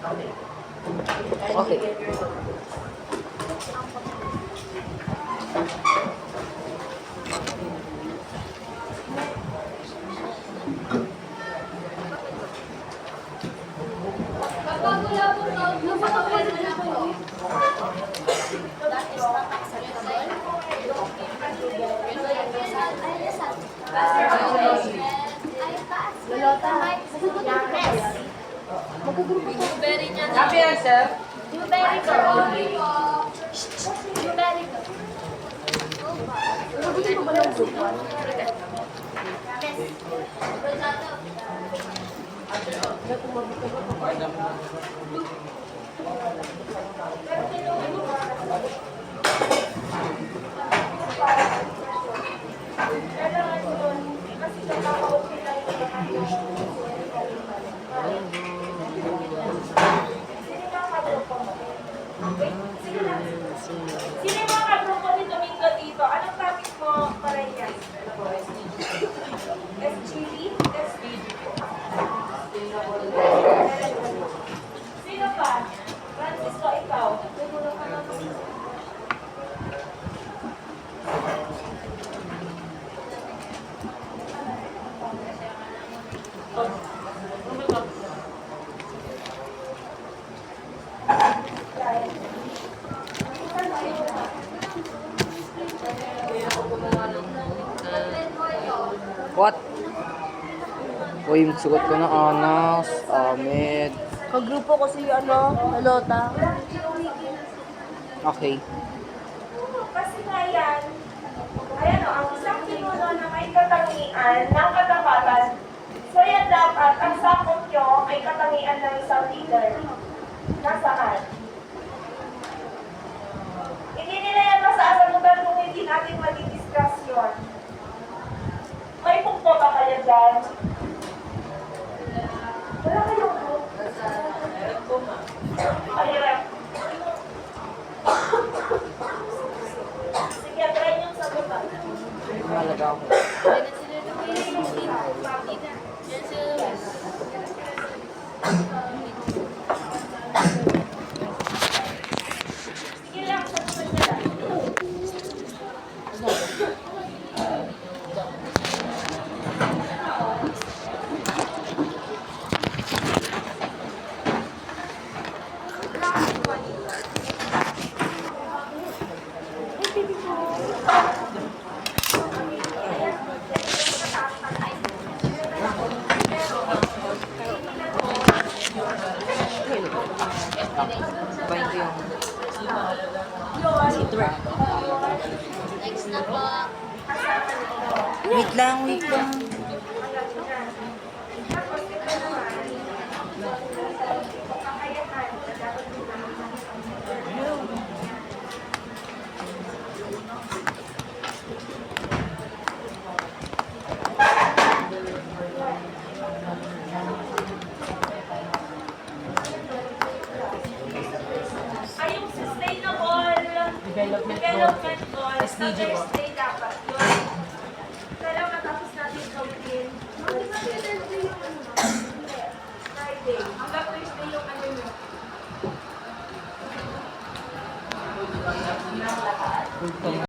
Okay. Blueberry niya na. Happy yan, sir? Blueberry ko. Blueberry ko. Gusto mo ba ng group 1? Sino yung mga grupo ni Domingo dito? Anong topic mo para yan? SGB? SGB. Sino pa? Francisco, ikaw. What? Uy, yung sugot ko ng anas. Ahmed. Kagrupo ko si Lota. Okay. Kasi nga yan, ayan o, ang isang pinuno na may katangian ng katapatan. So yan dapat, ang sakop nyo ay katangian ng isang leader. Nasaan? Hindi nila yan masasagutan kung hindi natin madidiscuss yun. May punto ba kayo dyan? Wala kayong group? Mahirap. Sige, try niyong sagutan. Malaga ako. Sige lang, sagutan niya lang. Thank you. Next na po. Wait lang, wait lang. Ay, yung sustainable development goals sa Thursday dapat yun. Kailangan matapos natin gawin. Thursday yung Friday. Hanggang Thursday yung ano yun. Wait lang.